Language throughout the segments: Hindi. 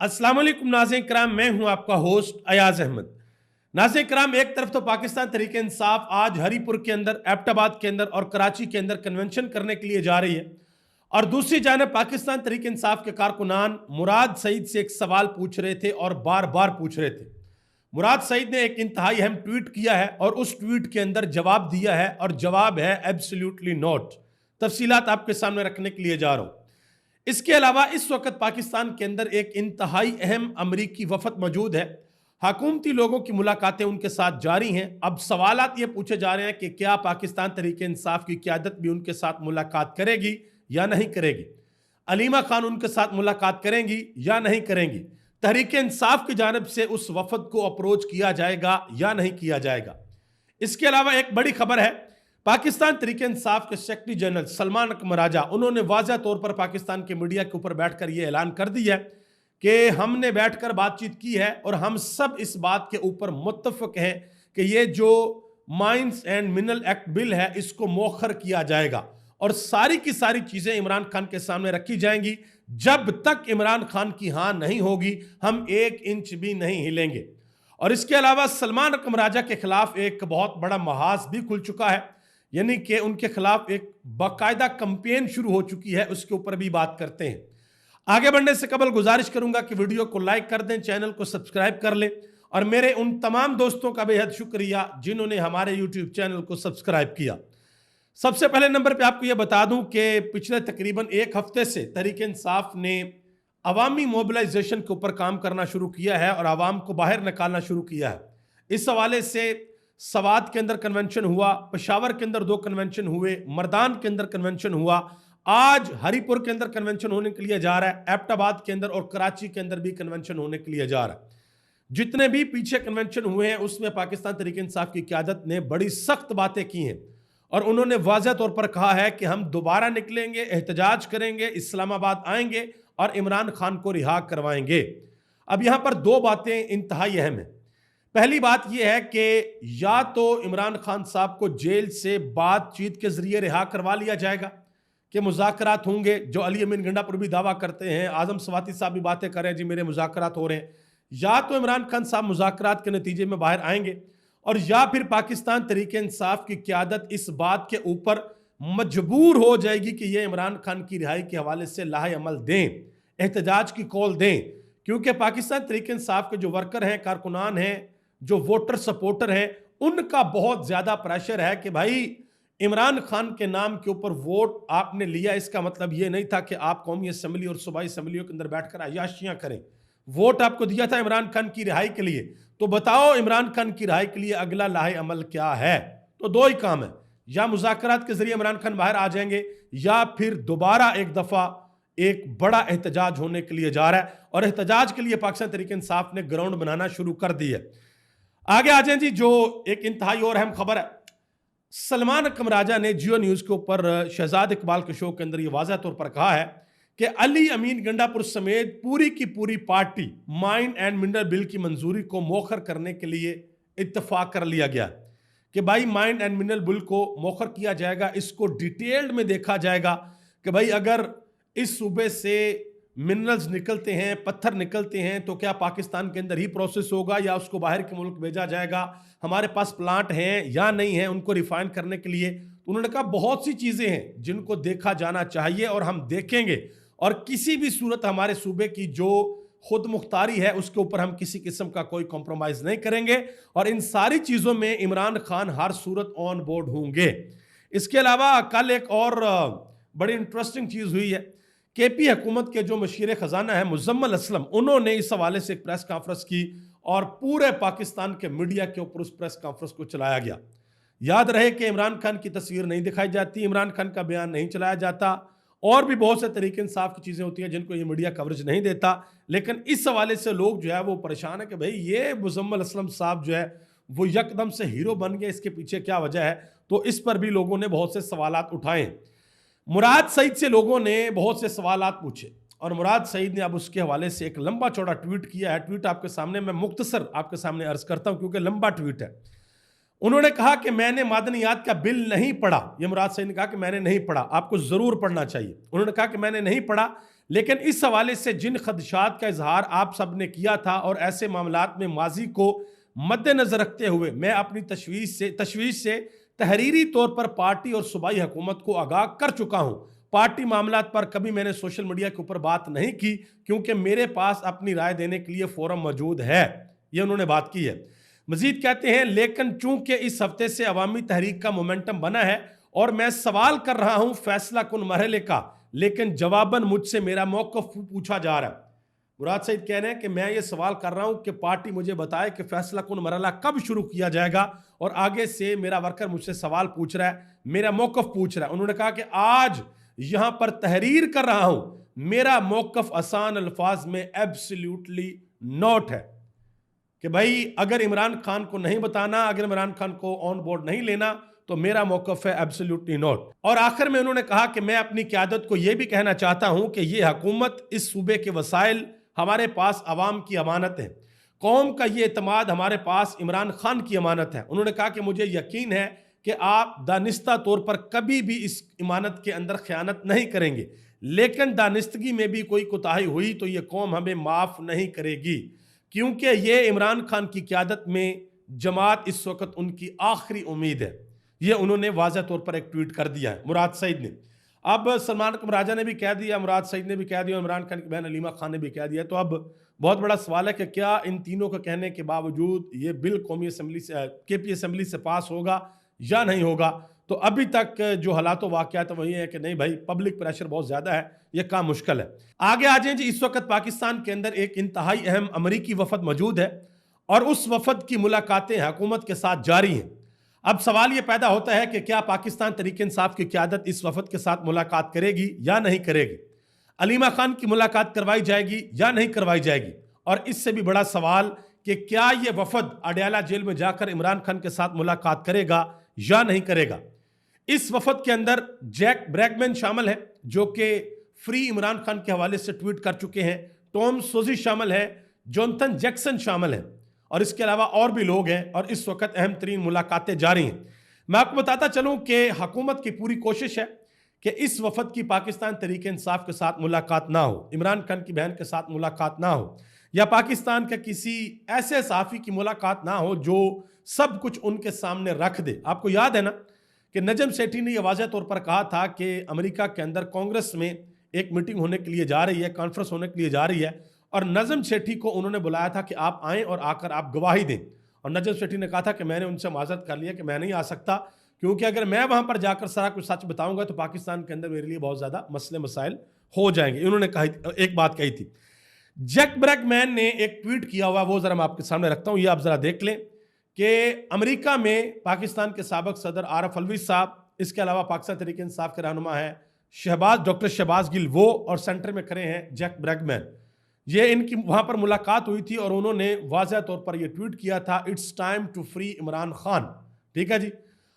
अस्सलाम वालेकुम नाज़रीन कराम, मैं हूं आपका होस्ट अयाज अहमद। नाज़रीन कराम, एक तरफ तो पाकिस्तान तहरीक इंसाफ आज हरीपुर के अंदर, एबटाबाद के अंदर और कराची के अंदर कन्वेंशन करने के लिए जा रही है, और दूसरी जानब पाकिस्तान तहरीक इंसाफ के कारकुनान मुराद सईद से एक सवाल पूछ रहे थे और बार बार पूछ रहे थे। मुराद सईद ने एक इंतहाई अहम ट्वीट किया है और उस ट्वीट के अंदर जवाब दिया है, और जवाब है एब्सोल्युटली नॉट। तफसीलात आपके सामने रखने के लिए जा रहा हूं। इसके अलावा इस वक्त पाकिस्तान के अंदर एक इंतहाई अहम अमरीकी वफद मौजूद है। हकूमती लोगों की मुलाकातें उनके साथ जारी हैं। अब सवालात ये पूछे जा रहे हैं कि क्या पाकिस्तान तहरीक इंसाफ की क़यादत भी उनके साथ मुलाकात करेगी या नहीं करेगी। अलीमा खान उनके साथ मुलाकात करेंगी या नहीं करेंगी। तहरीक इंसाफ की जानिब से उस वफद को अप्रोच किया जाएगा या नहीं किया जाएगा। इसके अलावा एक बड़ी खबर है, पाकिस्तान तहरीक इंसाफ के सेक्रेटरी जनरल सलमान अकबर राजा, उन्होंने वाज़ह तौर पर पाकिस्तान के मीडिया के ऊपर बैठकर यह ऐलान कर दिया है कि हमने बैठकर बातचीत की है और हम सब इस बात के ऊपर मुत्तफक हैं कि ये जो mines and mineral act bill है इसको मौखर किया जाएगा और सारी की सारी चीजें इमरान खान के सामने रखी जाएंगी। जब तक इमरान खान की हां नहीं होगी हम 1 इंच भी नहीं हिलेंगे। और इसके अलावा सलमान अकबर राजा के खिलाफ एक बहुत बड़ा महाज भी खुल चुका है, यानी कि उनके खिलाफ एक बाकायदा कंपेन शुरू हो चुकी है, उसके ऊपर भी बात करते हैं। आगे बढ़ने से कबल गुजारिश करूंगा कि वीडियो को लाइक कर दें, चैनल को सब्सक्राइब कर लें, और मेरे उन तमाम दोस्तों का बेहद शुक्रिया जिन्होंने हमारे यूट्यूब चैनल को सब्सक्राइब किया। सबसे पहले नंबर पे आपको यह बता दूं कि पिछले तकरीबन 1 हफ्ते से तहरीक इंसाफ ने अवामी मोबिलाइजेशन के ऊपर काम करना शुरू किया है और आवाम को बाहर निकालना शुरू किया है। इस हवाले से सवात के अंदर कन्वेंशन हुआ, पेशावर के अंदर 2 कन्वेंशन हुए, मर्दान के अंदर कन्वेंशन हुआ, आज हरीपुर के अंदर कन्वेंशन होने के लिए जा रहा है, एबटाबाद के अंदर और कराची के अंदर भी कन्वेंशन होने के लिए जा रहा है। जितने भी पीछे कन्वेंशन हुए हैं उसमें पाकिस्तान तहरीक इंसाफ की क़यादत ने बड़ी सख्त बातें की हैं और उन्होंने वाज़ह तौर पर कहा है कि हम दोबारा निकलेंगे, एहतजाज करेंगे, इस्लामाबाद आएंगे और इमरान खान को रिहा करवाएंगे। अब यहां पर 2 बातें इंतहाई अहम हैं। पहली बात यह है कि या तो इमरान खान साहब को जेल से बातचीत के जरिए रिहा करवा लिया जाएगा कि मुज़ाकरात होंगे, जो अली अमीन गंडापुर भी दावा करते हैं, आजम सवाती साहब भी बातें कर रहे हैं जी मेरे मुज़ाकरात हो रहे हैं, या तो इमरान खान साहब मुज़ाकरात के नतीजे में बाहर आएंगे, और या फिर पाकिस्तान तहरीक इंसाफ की क़यादत इस बात के ऊपर मजबूर हो जाएगी कि यह इमरान खान की रिहाई के हवाले से लाहे अमल दें, एहतजाज की कॉल दें। क्योंकि पाकिस्तान तहरीक इंसाफ के जो वर्कर हैं, कारकुनान हैं, जो वोटर सपोर्टर हैं, उनका बहुत ज्यादा प्रेशर है कि भाई इमरान खान के नाम के ऊपर वोट आपने लिया, इसका मतलब यह नहीं था कि आप कौमी असम्बली और सूबाई असम्बलियों के अंदर बैठकर अय्याशियां करें। वोट आपको दिया था इमरान खान की रिहाई के लिए, तो बताओ इमरान खान की रिहाई के लिए अगला लाहे अमल क्या है। तो 2 ही काम है, या मुज़ाकरात के जरिए इमरान खान बाहर आ जाएंगे या फिर दोबारा एक दफा एक बड़ा एहतजाज होने के लिए जा रहा है, और एहतजाज के लिए पाकिस्तान तहरीक इंसाफ ने ग्राउंड बनाना शुरू कर दी है। आगे आ जाए जी, जो एक इंतहाई और अहम खबर है, सलमान अकबर राजा ने जियो न्यूज के ऊपर शहजाद इकबाल के शो के अंदर यह वाज़ह तौर पर कहा है कि अली अमीन गंडापुर समेत पूरी की पूरी party mine and mineral bill की मंजूरी को मौखर करने के लिए इत्तेफाक कर लिया गया कि भाई माइन एंड मिनरल बिल को मौखर किया जाएगा, इसको डिटेल्ड में देखा जाएगा कि भाई अगर इस सूबे से मिनरल्स निकलते हैं, पत्थर निकलते हैं, तो क्या पाकिस्तान के अंदर ही प्रोसेस होगा या उसको बाहर के मुल्क भेजा जाएगा, हमारे पास प्लांट हैं या नहीं है उनको रिफाइन करने के लिए। तो उन्होंने कहा बहुत सी चीजें हैं जिनको देखा जाना चाहिए और हम देखेंगे, और किसी भी सूरत हमारे सूबे की जो खुद मुख्तारी है उसके ऊपर हम किसी किस्म का कोई कॉम्प्रोमाइज नहीं करेंगे, और इन सारी चीजों में इमरान खान हर सूरत ऑन बोर्ड होंगे। इसके अलावा कल एक और बड़ी इंटरेस्टिंग चीज हुई है। केपी हुकूमत के जो मशीर खजाना है मुजम्मल असलम, उन्होंने इस हवाले से एक प्रेस कॉन्फ्रेंस की और पूरे पाकिस्तान के मीडिया के ऊपर उस प्रेस कॉन्फ्रेंस को चलाया गया। याद रहे कि इमरान खान की तस्वीर नहीं दिखाई जाती, इमरान खान का बयान नहीं चलाया जाता, और भी बहुत से तरीके इंसाफ की चीज़ें होती हैं जिनको ये मीडिया कवरेज नहीं देता। लेकिन इस हवाले से लोग जो है वो परेशान है कि भाई ये मुजम्मल असलम साहब जो है वो यकदम से हीरो बन गए, इसके पीछे क्या वजह है। तो इस पर भी लोगों ने बहुत से सवालात उठाए। मुराद सईद से लोगों ने बहुत से सवालात पूछे और मुराद सईद ने अब उसके हवाले से एक लंबा चौड़ा ट्वीट किया है। ट्वीट आपके सामने मैं मुख्तसर आपके सामने अर्ज करता हूं क्योंकि लंबा ट्वीट है। उन्होंने कहा कि मैंने मादनियात का बिल नहीं पढ़ा। यह मुराद सईद ने कहा कि मैंने नहीं पढ़ा, आपको जरूर पढ़ना चाहिए। उन्होंने कहा कि मैंने नहीं पढ़ा, लेकिन इस हवाले से जिन खदशात का इजहार आप सब ने किया था और ऐसे मामलात में माजी को मद्देनजर रखते हुए मैं अपनी तशवीश से तहरीरी तौर पर पार्टी और सूबाई हुकूमत को आगाह कर चुका हूं। पार्टी मामलात पर कभी मैंने सोशल मीडिया के ऊपर बात नहीं की क्योंकि मेरे पास अपनी राय देने के लिए फोरम मौजूद है। ये उन्होंने बात की है। मजीद कहते हैं, लेकिन चूंकि इस हफ्ते से अवामी तहरीक का मोमेंटम बना है और मैं सवाल कर रहा हूं फैसला कुन मरहले का, लेकिन जवाबन मुझसे मेरा मौक़िफ़ पूछा जा रहा है। मुराद सईद कह रहे हैं कि मैं ये सवाल कर रहा हूं कि पार्टी मुझे बताए कि फैसला कुन मरहला कब शुरू किया जाएगा, और आगे से मेरा वर्कर मुझसे सवाल पूछ रहा है, मेरा मौक़िफ़ पूछ रहा है। उन्होंने कहा कि आज यहां पर तहरीर कर रहा हूं, मेरा मौक़िफ़ आसान अल्फाज में एब्सोल्युटली नॉट है कि भाई अगर इमरान खान को नहीं बताना, अगर इमरान खान को ऑन बोर्ड नहीं लेना तो मेरा मौक़िफ़ है एब्सोल्युटली नॉट। और आखिर में उन्होंने कहा कि मैं अपनी क़यादत को यह भी कहना चाहता हूं कि यह हुकूमत, इस सूबे के वसाइल हमारे पास अवाम की अमानत है, कौम का ये एतमाद हमारे पास इमरान खान की अमानत है। उन्होंने कहा कि मुझे यकीन है कि आप दानिस्ता तौर पर कभी भी इस इमानत के अंदर ख़यानत नहीं करेंगे, लेकिन दानिस्तगी में भी कोई कोताही हुई तो ये कौम हमें माफ़ नहीं करेगी, क्योंकि ये इमरान खान की क़यादत में जमात इस वक्त उनकी आखिरी उम्मीद है। ये उन्होंने वाज़ह तौर पर एक ट्वीट कर दिया है मुराद सईद ने। अब सलमान राजा ने भी कह दिया, मुराद सईद ने भी कह दिया, इमरान खान की बहन अलीमा खान ने भी कह दिया। तो अब बहुत बड़ा सवाल है कि क्या इन तीनों को कहने के बावजूद ये बिल कौमी असम्बली से, KP असम्बली से पास होगा या नहीं होगा। तो अभी तक जो हालात वाक़यात वही है कि नहीं भाई, पब्लिक प्रेशर बहुत ज़्यादा है, ये काम मुश्किल है। आगे आ जाए जी। इस वक्त पाकिस्तान के अंदर एक इंतहाई अहम अमरीकी वफद मौजूद है और उस वफद की मुलाकातें हुकूमत के साथ जारी हैं। अब सवाल ये पैदा होता है कि क्या पाकिस्तान तहरीक इंसाफ की क़यादत इस वफद के साथ मुलाकात करेगी या नहीं करेगी, अलीमा खान की मुलाकात करवाई जाएगी या नहीं करवाई जाएगी, और इससे भी बड़ा सवाल कि क्या ये वफद अडयाला जेल में जाकर इमरान खान के साथ मुलाकात करेगा या नहीं करेगा। इस वफद के अंदर जैक ब्रैगमैन शामिल है जो कि फ्री इमरान खान के हवाले से ट्वीट कर चुके हैं, टॉम सोजी शामिल है, जोनाथन जैक्सन शामिल है, और इसके अलावा और भी लोग हैं, और इस वक्त अहम तरीन मुलाकातें जारी हैं। मैं आपको बताता चलूं कि हुकूमत की पूरी कोशिश है कि इस वफद की पाकिस्तान तहरीक इंसाफ के साथ मुलाकात ना हो, इमरान खान की बहन के साथ मुलाकात ना हो, या पाकिस्तान के किसी ऐसे सहाफ़ी की मुलाकात ना हो जो सब कुछ उनके सामने रख दे। आपको याद है ना कि नजम सेठी ने यह वाज़ह तौर पर कहा था कि अमेरिका के अंदर कांग्रेस में एक मीटिंग होने के लिए जा रही है, कॉन्फ्रेंस होने के लिए जा रही है, और नजम सेठी को उन्होंने बुलाया था कि आप आएँ और आकर आप गवाही दें। और नजम सेठी ने कहा था कि मैंने उनसे माज़रत कर लिया कि मैं नहीं आ सकता, क्योंकि अगर मैं वहाँ पर जाकर सारा कुछ सच बताऊँगा तो पाकिस्तान के अंदर मेरे लिए बहुत ज़्यादा मसले मसाइल हो जाएंगे। उन्होंने एक बात कही थी। जैक ब्रैगमैन ने एक ट्वीट किया हुआ, वो ज़रा मैं आपके सामने रखता हूँ, ये आप ज़रा देख लें कि अमेरिका में पाकिस्तान के साबिक सदर आरफ अलवी साहब, इसके अलावा पाकिस्तान तहरीक इंसाफ के रहनुमा है डॉक्टर शहबाज गिल, वो, और सेंटर में खड़े हैं जैक ब्रैगमैन। ये इनकी वहाँ पर मुलाकात हुई थी और उन्होंने वाज़ह तौर पर यह ट्वीट किया था, it's time to free Imran Khan. ठीक है जी।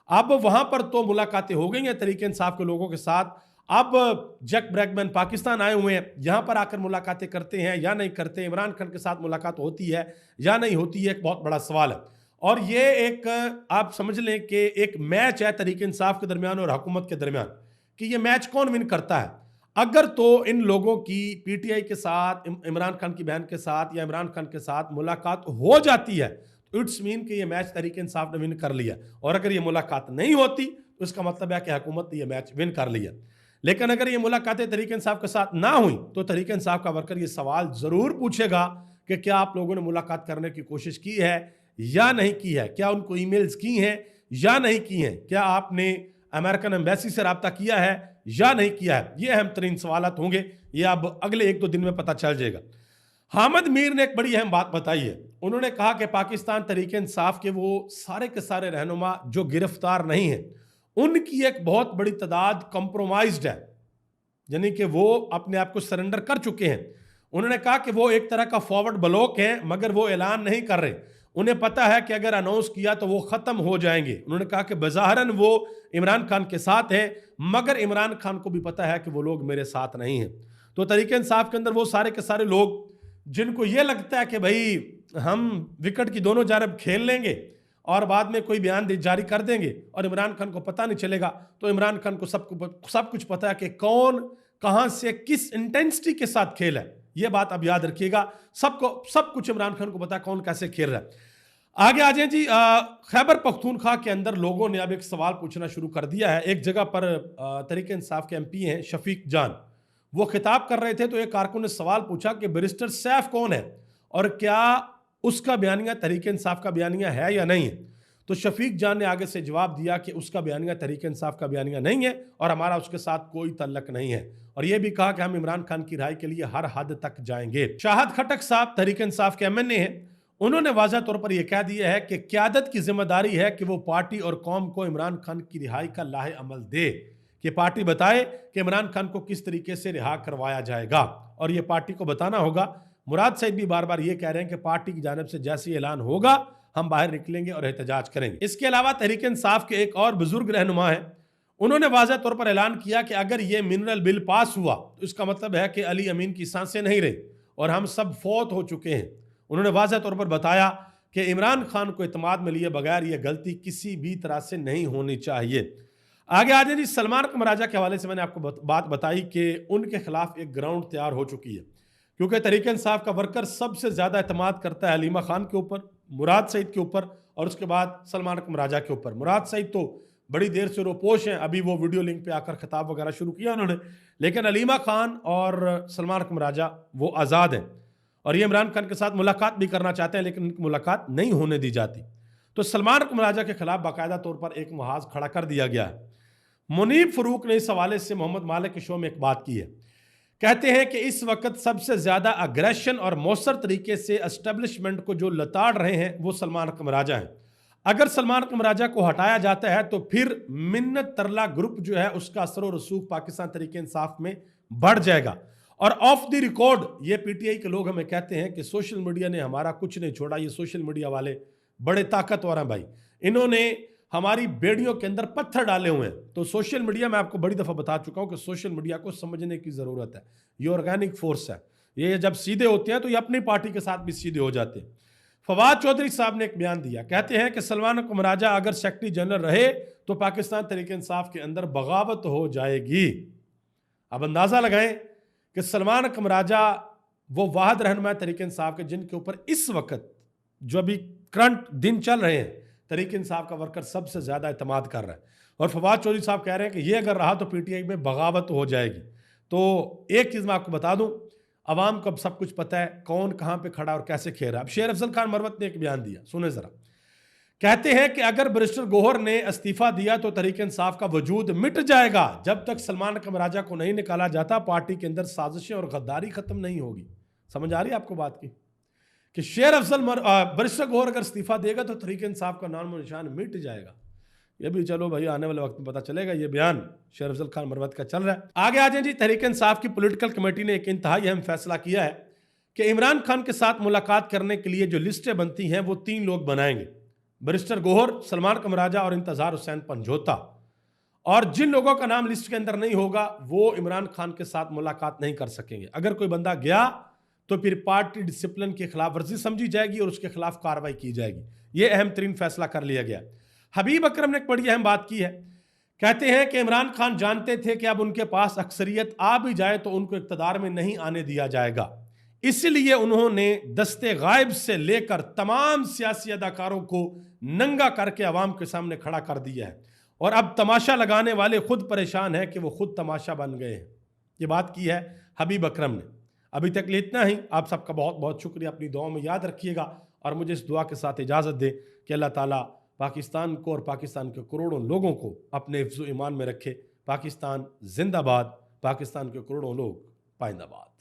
अब वहाँ पर तो मुलाकातें हो गई हैं तहरीक इंसाफ के लोगों के साथ। अब जैक ब्रैगमैन पाकिस्तान आए हुए हैं, यहाँ पर आकर मुलाकातें करते हैं या नहीं करते, इमरान खान के साथ मुलाकात होती है या नहीं होती है, एक बहुत बड़ा सवाल है। और ये एक आप समझ लें कि एक मैच है तहरीक इंसाफ के दरमियान और हुकूमत के दरमियान कि ये मैच कौन विन करता है। अगर तो इन लोगों की PTI के साथ, इमरान खान की बहन के साथ या इमरान खान के साथ मुलाकात हो जाती है तो इट्स मीन कि ये मैच तहरीक इंसाफ ने विन कर लिया, और अगर ये मुलाकात नहीं होती तो इसका मतलब है कि हुकूमत ने ये मैच विन कर लिया। लेकिन अगर ये मुलाकातें तहरीक इंसाफ के साथ ना हुई तो तहरीक इंसाफ का वर्कर ये सवाल ज़रूर पूछेगा कि क्या आप लोगों ने मुलाकात करने की कोशिश की है या नहीं की है, क्या उनको ईमेल्स की हैं या नहीं की हैं, क्या आपने अमेरिकन एम्बेसी से रब्ता किया है या नहीं किया है। ये अहम तरीन सवालात होंगे, ये अब अगले 1-2 दिन में पता चल जाएगा। हामिद मीर ने एक बड़ी अहम बात बताई है। उन्होंने कहा कि पाकिस्तान तहरीक इंसाफ के वो सारे के सारे रहनुमा जो गिरफ्तार नहीं हैं, उनकी एक बहुत बड़ी तादाद कंप्रोमाइज्ड है, यानी कि वो अपने आप को सरेंडर कर चुके हैं। उन्होंने कहा कि वो एक तरह का फॉरवर्ड ब्लॉक है, मगर वो ऐलान नहीं कर रहे। उन्हें पता है कि अगर अनाउंस किया तो वो ख़त्म हो जाएंगे। उन्होंने कहा कि बज़ाहरन वो इमरान खान के साथ हैं, मगर इमरान खान को भी पता है कि वो लोग मेरे साथ नहीं हैं। तो तहरीक इंसाफ के अंदर वो सारे के सारे लोग जिनको ये लगता है कि भाई हम विकेट की दोनों जानब खेल लेंगे और बाद में कोई बयान जारी कर देंगे और इमरान खान को पता नहीं चलेगा, तो इमरान खान को सब कुछ पता है कि कौन कहां से किस इंटेंसिटी के साथ खेल है, यह बात अब याद रखिएगा। सब कुछ इमरान खान को पता है कौन कैसे खेल रहा है। आगे आ जाए जी। खैबर पख्तूनख्वा के अंदर लोगों ने अब एक सवाल पूछना शुरू कर दिया है। एक जगह पर तहरीक इंसाफ के एमपी हैं शफीक जान, वो खिताब कर रहे थे तो एक कारकुन ने सवाल पूछा कि बैरिस्टर सैफ कौन है और क्या उसका बयानिया तहरीक इंसाफ का बयानिया है या नहीं है। तो शफीक जान ने आगे से जवाब दिया कि उसका बयानिया तहरीक इंसाफ का बयानिया नहीं है और हमारा उसके साथ कोई तल्लक नहीं है, और यह भी कहा कि हम इमरान खान की रिहाई के लिए हर हद तक जाएंगे। शाहद खटक साहब तहरीक इंसाफ के एमएनए हैं, उन्होंने वाज़ह तौर पर यह कह दिया है कि क़यादत की जिम्मेदारी है कि वो पार्टी और कौम को इमरान खान की रिहाई का लाहे अमल दे, कि पार्टी बताए कि इमरान खान को किस तरीके से रिहा करवाया जाएगा, और यह पार्टी को बताना होगा। मुराद सईद भी बार बार ये कह रहे हैं कि पार्टी की जानिब से जैसे ऐलान होगा हम बाहर निकलेंगे और एहतजाज करेंगे। इसके अलावा तहरीक इंसाफ के एक और बुजुर्ग रहनुमा है, उन्होंने वाज़ह तौर पर ऐलान किया कि अगर ये मिनरल बिल पास हुआ तो इसका मतलब है कि अली अमीन की सांसें नहीं रही और हम सब फौत हो चुके हैं। उन्होंने वाज़ह तौर पर बताया कि इमरान खान को इत्मीनान में लिए बगैर यह गलती किसी भी तरह से नहीं होनी चाहिए। आगे आ जाए जी। सलमान कमराजा के हवाले से मैंने आपको बात बताई कि उनके खिलाफ एक ग्राउंड तैयार हो चुकी है, क्योंकि तहरीक इंसाफ का वर्कर सबसे ज्यादा एतमाद करता है हलीमा खान के ऊपर, मुराद सईद के ऊपर और उसके बाद सलमान कमराजा के ऊपर। मुराद सईद तो बड़ी देर से रोपोश हैं, अभी वो वीडियो लिंक पे आकर खिताब वगैरह शुरू किया उन्होंने, लेकिन हलीमा खान और सलमान कमराजा वो आज़ाद हैं और ये इमरान खान के साथ मुलाकात भी करना चाहते हैं, लेकिन उनकी मुलाकात नहीं होने दी जाती। तो सलमान कमराजा के खिलाफ बाकायदा तौर पर एक महाज खड़ा कर दिया गया है। मुनीब फरूक ने इस हवाले से मोहम्मद मालिक के शो में एक बात की है, कहते हैं कि इस वक्त सबसे ज्यादा अग्रेशन और मौसर तरीके से एस्टेब्लिशमेंट को जो लताड़ रहे हैं वो सलमान कमराजा हैं। अगर सलमान कमराजा को हटाया जाता है तो फिर मिन्नत तरला ग्रुप जो है उसका असर और रसूख पाकिस्तान तहरीक इंसाफ में बढ़ जाएगा। और ऑफ द रिकॉर्ड ये पीटीआई के लोग हमें कहते हैं कि सोशल मीडिया ने हमारा कुछ नहीं छोड़ा, ये सोशल मीडिया वाले बड़े ताकतवर हैं भाई, इन्होंने हमारी बेड़ियों के अंदर पत्थर डाले हुए हैं। तो सोशल मीडिया, मैं आपको बड़ी दफा बता चुका हूं कि सोशल मीडिया को समझने की जरूरत है, ये ऑर्गेनिक फोर्स है, ये जब सीधे होते हैं तो ये अपनी पार्टी के साथ भी सीधे हो जाते हैं। फवाद चौधरी साहब ने एक बयान दिया, कहते हैं कि सलमान कमराजा अगर सेक्रेटरी जनरल रहे तो पाकिस्तान तहरीक इंसाफ के अंदर बगावत हो जाएगी। अब अंदाजा लगाएं कि सलमान कमराजा वो वाहिद रहनुमा तहरीक इंसाफ के जिनके ऊपर इस वक्त जो अभी करंट दिन चल रहे हैं तहरीक इंसाफ का वर्कर सबसे ज्यादा एतमाद कर रहा है, और फवाद चौधरी साहब कह रहे हैं कि ये अगर रहा तो पीटीआई में बगावत हो जाएगी। तो एक चीज मैं आपको बता दूं, अवाम को अब सब कुछ पता है कौन कहां पे खड़ा और कैसे खेल रहा है। अब शेर अफजल खान मरवत ने एक बयान दिया, सुने जरा। कहते हैं कि अगर बैरिस्टर गौहर ने इस्तीफा दिया तो तहरीक इंसाफ का वजूद मिट जाएगा। जब तक सलमान कमराजा को नहीं निकाला जाता पार्टी के अंदर साजिशें और गद्दारी खत्म नहीं होगी। समझ आ रही है आपको बात की कि शेर अफजल बैरिस्टर गौहर अगर इस्तीफा देगा तो तहरीक इंसाफ का नाम और निशान मिट जाएगा। ये भी चलो भाई आने वाले वक्त में पता चलेगा। ये बयान शेर अफजल खान मरवत का चल रहा है। आगे आ जाए जी। तहरीक इंसाफ की पॉलिटिकल कमेटी ने एक इंतहाई अहम फैसला किया है कि इमरान खान के साथ मुलाकात करने के लिए जो लिस्टें बनती हैं वो 3 लोग बनाएंगे, बैरिस्टर गौहर, सलमान कमराजा और इंतजार हुसैन पंजोता। और जिन लोगों का नाम लिस्ट के अंदर नहीं होगा वो इमरान खान के साथ मुलाकात नहीं कर सकेंगे। अगर कोई बंदा गया तो फिर पार्टी डिसिप्लिन की खिलाफ वर्जी समझी जाएगी और उसके खिलाफ कार्रवाई की जाएगी। यह अहम तरीन फैसला कर लिया गया। हबीब अकरम ने एक बड़ी अहम बात की है, कहते हैं कि इमरान खान जानते थे कि अब उनके पास अक्सरियत आ भी जाए तो उनको इक्तदार में नहीं आने दिया जाएगा, इसलिए उन्होंने दस्ते गायब से लेकर तमाम सियासी अदाकारों को नंगा करके अवाम के सामने खड़ा कर दिया है और अब तमाशा लगाने वाले खुद परेशान हैं कि वो खुद तमाशा बन गए हैं। ये बात की है हबीब अकरम ने। अभी तक लिए इतना ही। आप सबका बहुत बहुत शुक्रिया, अपनी दुआओं में याद रखिएगा और मुझे इस दुआ के साथ इजाज़त दे कि अल्लाह ताला पाकिस्तान को और पाकिस्तान के करोड़ों लोगों को अपने हिफ्ज़ ईमान में रखे। पाकिस्तान जिंदाबाद, पाकिस्तान के करोड़ों लोग पाइंदाबाद।